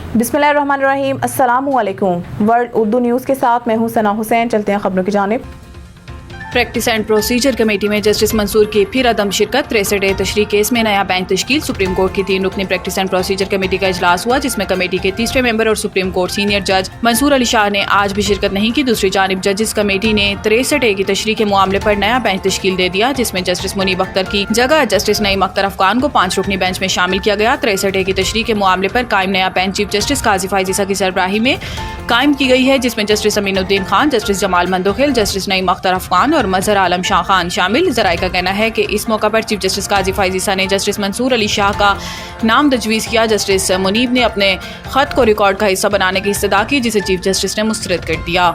बिस्मिल्लाहिर्रहमानिर्रहीम, अस्सलामुअलैकुम। World Urdu news के साथ मैं हूं सना हुसैन। चलते हैं खबरों की जानिब। प्रैक्टिस एंड प्रोसीजर कमेटी में जस्टिस मंसूर की फिर अदम शिरकत। 63 तशरीह केस में नया बेंच तश्कील। सुप्रीम कोर्ट की 3 रुकनी प्रैक्टिस एंड प्रोसीजर कमेटी का इजलास हुआ, जिसमें कमेटी के तीसरे मेंबर और सुप्रीम कोर्ट सीनियर जज मंसूर अली शाह ने आज भी शिरकत नहीं की। दूसरी जानिब जजिस कमेटी ने 63 की तशरीह के मामले पर नया बेंच तश्कील दे दिया, जिसमें जस्टिस मुनीब अख्तर की जगह जस्टिस नईम अख्तर अफगान को 5 रुकनी बेंच में शामिल किया गया। 63 की तशरीह के मामले पर कायम नया bench chief justice Qazi Faez Isa की सरबराही में कायम की गई है, जिसमें justice Aminuddin Khan, justice Jamal Mandokhail, justice Naeem Akhtar Afghan और मजहर आलम शाह खान शामिल। जराये का कहना है कि इस मौका पर चीफ जस्टिस काजी फाइज ईसा ने जस्टिस मंसूर अली शाह का नाम तजवीज़ किया। जस्टिस मुनीब ने अपने खत को रिकॉर्ड का हिस्सा बनाने की इस्तदा की, जिसे चीफ जस्टिस ने मुस्तरद कर दिया।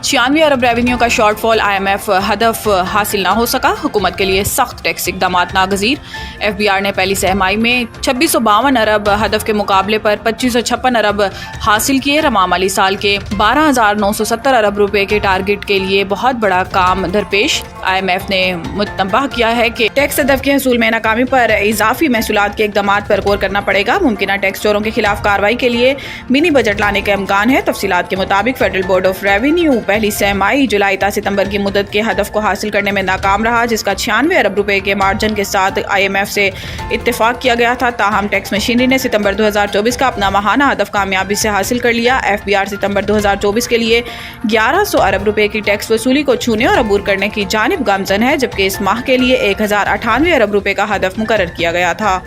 96 अरब रेवेन्यू का शॉर्टफॉल IMF हदफ हासिल ना हो सका। हुकूमत के लिए सख्त टैक्स इकदाम नागजीर। FBR ने पहली सहमाही में 2652 अरब हदफ के मुकाबले पर 2556 अरब हासिल किए। रवा माली साल के 12,970 अरब रुपए के टारगेट के लिए बहुत बड़ा काम दरपेश। IMF ने मुतनब्बह किया है कि टैक्स हदफ के हसूल में नाकामी पर इजाफी महसूलात के इकदाम पर गौर करना पड़ेगा। मुमकिन टैक्स चोरों के खिलाफ कार्रवाई के लिए मिनी बजट लाने का इम्कान है। तफसीलात के मुताबिक फेडरल बोर्ड ऑफ रेवेन्यू पहली सहमाही जुलाई ta सितंबर की मुद्दत के हदफ को हासिल करने में नाकाम रहा, जिसका 96 अरब रुपए के मार्जिन के साथ IMF से इत्तेफाक किया गया था। ताहम टैक्स मशीनरी ने सितंबर 2024 का अपना माहाना हदफ कामयाबी से हासिल कर लिया। FBR सितंबर 2024 के लिए 1100 अरब रुपए की टैक्स वसूली को छूने और अबूर करने की जानिब गामजन है, जबकि इस माह के लिए 1098 अरब रुपए का हदफ मुकर्रर किया गया था।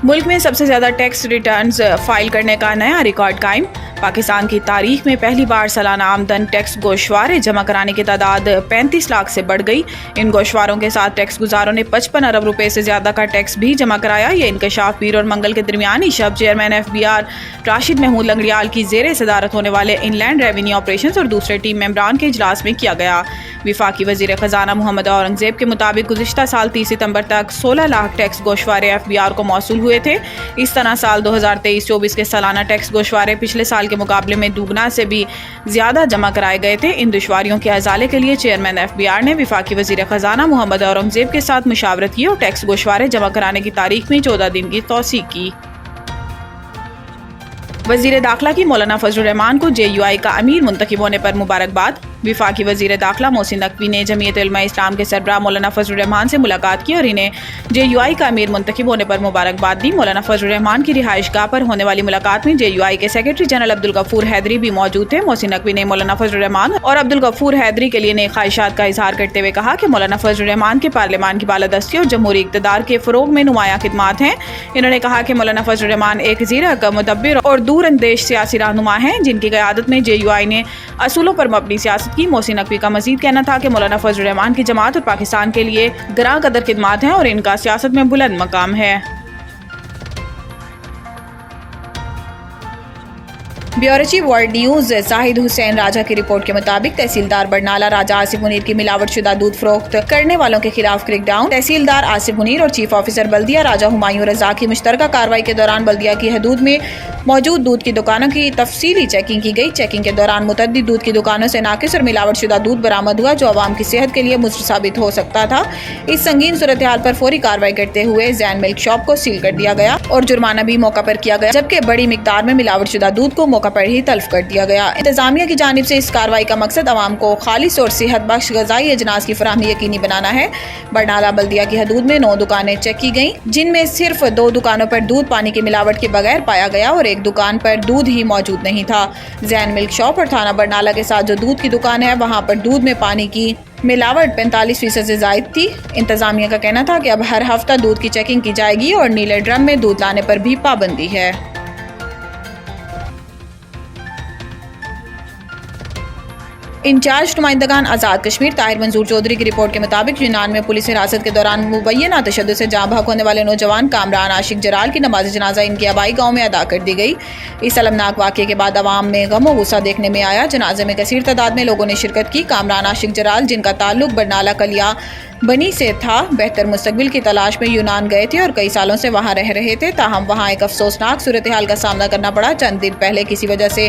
मुल्क में सबसे ज्यादा टैक्स रिटर्न्स फाइल करने का नया रिकॉर्ड कायम। पाकिस्तान की तारीख में पहली बार सालाना आमदन टैक्स गोशवारे जमा कराने की तादाद 35 लाख से बढ़ गई। इन गोशवारों के साथ टैक्स गुजारों ने 55 अरब रुपए से ज्यादा का टैक्स भी जमा कराया। ये इंकशाफ पीर और मंगल के दरमियानी शब चेयरमैन FBR राशिद महमूद लंगड़ियाल की जेर सदारत होने वाले इनलैंड रेवेन्यू ऑपरेशंस और दूसरे टीम मेंबरान के इजलास में किया गया। विफाकी वजीर खजाना मोहम्मद औरंगजेब के मुताबिक गुज़िश्ता साल 30 सितंबर तक 16 लाख टैक्स गोशवारे FBR को मौसूल हुए थे। इस तरह साल 2023-24 के सालाना टैक्स गोशवारे पिछले साल के मुकाबले में दुगना से भी ज्यादा जमा कराए गए थे। इन दुश्वारियों के अजाले के लिए चेयरमैन FBR ने विफाकी वजीर खजाना मोहम्मद औरंगजेब के साथ मुशावरत की और टैक्स गोशवारे जमा कराने की तारीख में 14 दिन की तौसीक की। वजीर दाखिला की मौलाना फजलुर रहमान को JUI का अमीर मुंतखब होने पर मुबारकबाद। विफाकी वजीर दाखिला मोहसिन नकवी ने जमीयत उलमा इस्लाम के सरबराह मौलाना फजलुर रहमान से मुलाकात की और इन्हें JUI का अमीर मुंतखब होने पर मुबारकबाद दी। मौलाना फजलुर रहमान की रिहाइशगाह पर होने वाली मुलाकात में JUI के सेक्रेटरी जनरल अब्दुल गफूर हैदरी भी मौजूद थे। मोहसिन नकवी ने मौलाना फजलुर रहमान और अब्दुल गफूर हैदरी के लिए नेक ख्वाहिशात का इजहार करते हुए कहा कि मौलाना फजलुर रहमान के पार्लियामान की बालादस्ती और जमहूरी इक़्तिदार के फ़रोग़ में नुमायां खिदमात हैं। इन्होंने कहा कि मौलाना फजलुर रहमान एक ज़ीरक, मुदब्बिर और दूर अंदेश सियासी रहनुमा हैं, जिनकी क़यादत में JUI ने असूलों पर मबनी सियासत की। मोहसिन नकवी का मजीद कहना था कि मौलाना फजलुर रहमान की जमात और पाकिस्तान के लिए गरां कदर खिदमात हैं और इनका सियासत में बुलंद मकाम है। Bureau chief world news Zahid Hussain Raja की रिपोर्ट के मुताबिक तहसीलदार बरनाला राजा आसिफ मुनीर की मिलावट शुदा दूध फरोख्त करने वालों के खिलाफ क्रैकडाउन। तहसीलदार आसिफ मुनीर और चीफ ऑफिसर बल्दिया राजा हुमायूं रजा की मुश्तरका कार्रवाई के दौरान बल्दिया की हदूद में मौजूद दूध की दुकानों की तफसीली चेकिंग की गई। चेकिंग के दौरान मुतअद्दिद दूध की दुकानों से नाकिस और मिलावट शुदा दूध बरामद हुआ, जो आवाम की सेहत के लिए मुज़र साबित हो सकता था। इस संगीन सूरत हाल पर फौरी कार्रवाई करते हुए जैन मिल्क शॉप को सील कर दिया गया और जुर्माना भी मौका पर किया गया, जबकि बड़ी मिकदार में मिलावट शुदा दूध को मौका पर ही तल्फ कर दिया गया। इंतजामिया की जानिब से इस कार्रवाई का मकसद आवाम को खालिस और सेहत बख्श ग़िज़ाई अजनास की फराहमी यकीनी बनाना है। बरनाला बल्दिया की हदूद में 9 दुकानें चेक की गईं, जिनमें सिर्फ 2 दुकानों पर दूध पानी की मिलावट के बगैर पाया गया और एक दुकान पर दूध ही मौजूद नहीं था। जैन मिल्क शॉप और थाना बरनाला के साथ जो दूध की दुकान है, वहाँ पर दूध में पानी की मिलावट 45% से ज़ायद थी। इंतजामिया का कहना था कि अब हर हफ्ता दूध की चेकिंग की जाएगी और नीले ड्रम में दूध लाने पर भी पाबंदी है। इंचार्ज नुमाइंदगान आज़ाद कश्मीर ताहिर मंजूर चौधरी की रिपोर्ट के मुताबिक यूनान में पुलिस हिरासत के दौरान मुबैना तशद्दुद से जाँ बहक होने वाले नौजवान कामरान आशिक जराल की नमाज जनाजा इनके आबाई गाँव में अदा कर दी गई। इस अलमनाक वाक़े के बाद आवाम में गम और गुस्सा देखने में आया। जनाजे में कसीर तादाद में लोगों ने शिरकत की। कामरान आशिक जराल, जिनका ताल्लुक बरनाला कलिया बनी से था, बेहतर मुस्तकबिल की तलाश में यूनान गए थे और कई सालों से वहाँ रह रहे थे। ताहम वहाँ एक अफसोसनाक सूरत हाल का सामना करना पड़ा। चंद दिन पहले किसी वजह से